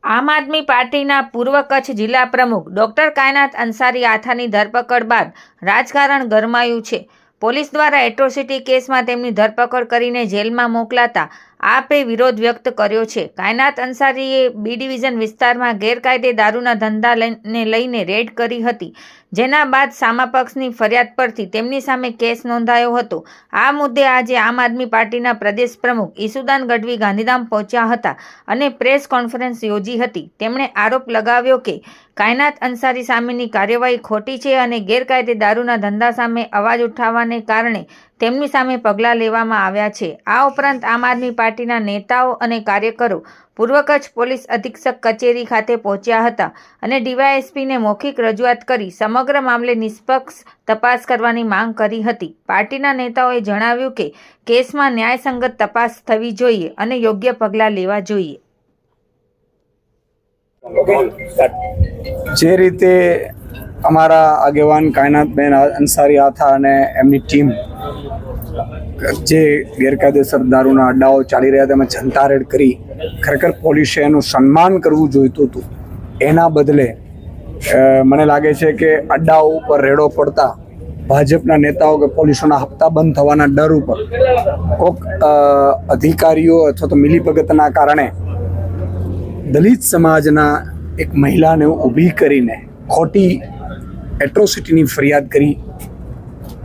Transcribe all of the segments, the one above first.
આમ આદમી પાર્ટીના પૂર્વ કચ્છ જિલ્લા પ્રમુખ ડોક્ટર કાયનાત અંસારી આથાની ધરપકડ બાદ રાજકારણ ગરમાયું છે। પોલીસ દ્વારા એટ્રોસિટી કેસમાં તેમની ધરપકડ કરીને જેલમાં મોકલાતા આપે વિરોધ વ્યક્ત કર્યો છે। કાયનાત અંસારીએ બી ડિવિઝન વિસ્તારમાં ગેરકાયદે દારૂના ધંધાને લઈને રેડ કરી હતી, જેના બાદ સામા પક્ષની ફરિયાદ પરથી તેમની સામે કેસ નોંધાયો હતો। આ મુદ્દે આજે આમ આદમી પાર્ટીના પ્રદેશ પ્રમુખ ઈસુદાન ગઢવી ગાંધીધામ પહોંચ્યા હતા અને પ્રેસ કોન્ફરન્સ યોજી હતી। તેમણે આરોપ લગાવ્યો કે કાયનાત અંસારી સામેની કાર્યવાહી ખોટી છે અને ગેરકાયદે દારૂના ધંધા સામે અવાજ ઉઠાવવાને કારણે તેમની સામે પગલાં લેવામાં આવ્યા છે। આ ઉપરાંત આમ આદમી પાર્ટીના નેતાઓ અને કાર્યકરો પૂર્વ કચ્છ પોલીસ અધિક્ષક કચેરી ખાતે પહોંચ્યા હતા અને ડીવાયએસપીને મૌખિક રજૂઆત કરી સમગ્ર મામલે નિષ્પક્ષ તપાસ કરવાની માંગ કરી હતી। પાર્ટીના નેતાઓએ જણાવ્યું કે કેસમાં ન્યાયસંગત તપાસ થવી જોઈએ અને યોગ્ય પગલાં લેવા જોઈએ। જે રીતે અમારા આગેવાન કાયનાતબેન અંસારી આથા અને એમની ટીમ જે ગેરકાયદેસર દારૂના અડ્ડાઓ ચાલી રહ્યા હતા એમાં જનતા રેડ કરી ખરેખર પોલીસે એનું સન્માન કરવું જોઈતું હતું। એના બદલે મને લાગે છે કે અડ્ડાઓ ઉપર રેડો પડતા ભાજપના નેતાઓ કે પોલીસોના હપ્તા બંધ થવાના ડર ઉપર કોઈક અધિકારીઓ અથવા તો મિલીભગતના કારણે દલિત સમાજના એક મહિલાને ઊભી કરીને ખોટી એટ્રોસિટીની ફરિયાદ કરી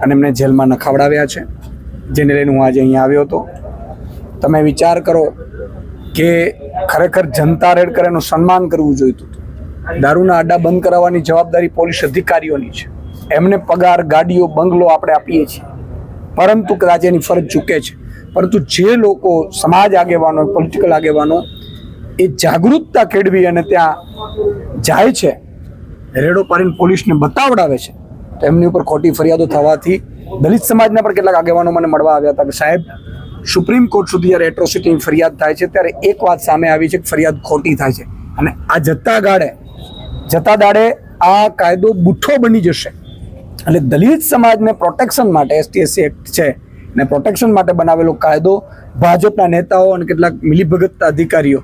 અને એમને જેલમાં નખાવડાવ્યા છે, જેને લઈને હું આજે અહીંયા આવ્યો હતો। તમે વિચાર કરો કે ખરેખર જનતા રેડ કરે એનું સન્માન કરવું જોઈતું હતું। દારૂના અડ્ડા બંધ કરાવવાની જવાબદારી પોલીસ અધિકારીઓની છે, એમને પગાર, ગાડીઓ, બંગલો આપણે આપીએ છીએ, પરંતુ કદાચ એની ફરજ ચૂકે છે। પરંતુ જે લોકો સમાજ આગેવાનો, પોલિટિકલ આગેવાનો એ જાગૃતતા કેળવી અને ત્યાં જાય છે, રેડો પાડીને પોલીસને બતાવડાવે છે, તો એમની ઉપર ખોટી ફરિયાદો થવાથી દલિત સમાજના પણ કેટલાક આગેવાનો મને મળવા આવ્યા હતા કે સાહેબ, સુપ્રીમ કોર્ટ સુધી જ્યારે એટ્રોસિટીની ફરિયાદ થાય છે ત્યારે એક વાત સામે આવી છે કે ફરિયાદ ખોટી થાય છે અને આ જતા દાડે આ કાયદો બુઠ્ઠો બની જશે। એટલે દલિત સમાજને પ્રોટેક્શન માટે ST/SC એક્ટ છે ને પ્રોટેક્શન માટે બનાવેલો કાયદો ભાજપના નેતાઓ અને કેટલાક મિલીભગત અધિકારીઓ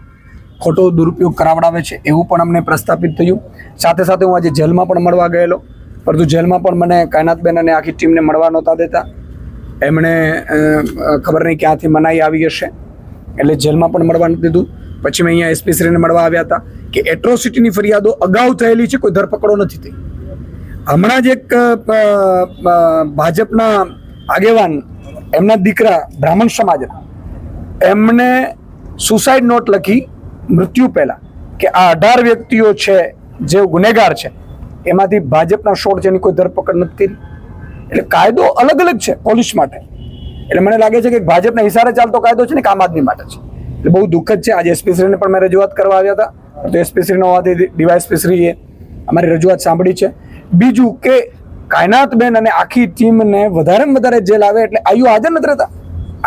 ખોટો દુરુપયોગ કરાવડાવે છે એવું પણ અમને પ્રસ્થાપિત થયું। સાથે સાથે હું આજે જેલમાં પણ મળવા ગયેલો, પરંતુ જેલમાં પણ મને કાયનાતબેન અને આખી ટીમને મળવા નહોતા દેતા। એમણે ખબર નહીં ક્યાંથી મનાઈ આવી હશે એટલે જેલમાં પણ મળવા નથી દીધું। પછી મેં અહીંયા SP શ્રીને મળવા આવ્યા હતા કે એટ્રોસિટીની ફરિયાદો અગાઉ થયેલી છે, કોઈ ધરપકડો નથી થઈ। હમણાં જ એક ભાજપના આગેવાન, એમના દીકરા બ્રાહ્મણ સમાજના, એમને સુસાઇડ નોટ લખી મૃત્યુ પહેલાં કે આ 18 વ્યક્તિઓ છે જે ગુનેગાર છે, એમાંથી ભાજપના 16 છે, એની કોઈ ધરપકડ નથી કરી। એટલે કાયદો અલગ અલગ છે પોલીસ માટે। એટલે મને લાગે છે કે ભાજપના ઈશારે ચાલતો કાયદો છે ને કે આમ આદમી માટે છે। એટલે બહુ દુઃખદ છે। આજે SP શ્રીને પણ મેં રજૂઆત કરવા આવ્યા હતા, તો SP શ્રીનો હોવાથી ડીવાયએસપી શ્રીએ અમારી રજૂઆત સાંભળી છે। બીજું કે કાયનાતબેન અને આખી ટીમને વધારેમાં વધારે જેલ આવે એટલે આયુ હાજર નથી રહેતા।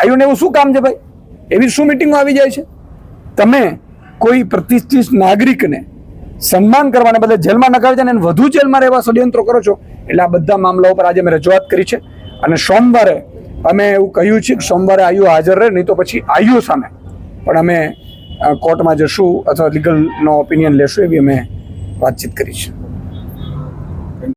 આયુને એવું શું કામ છે ભાઈ? એવી શું મિટિંગો આવી જાય છે? તમે કોઈ પ્રતિષ્ઠિત નાગરિકને સન્માન કરવાને બદલે જેલમાં નખાવે છે અને વધુ જેલમાં રહેવા ષડયંત્રો કરો છો। એટલે આ બધા મામલાઓ પર આજે મેં રજૂઆત કરી છે અને સોમવારે અમે એવું કહ્યું છે કે સોમવારે આયુ હાજર રહે, નહીં તો પછી આયુ સામે પણ અમે કોર્ટમાં જશું અથવા લીગલનો ઓપિનિયન લેશું, એવી અમે વાતચીત કરી છે।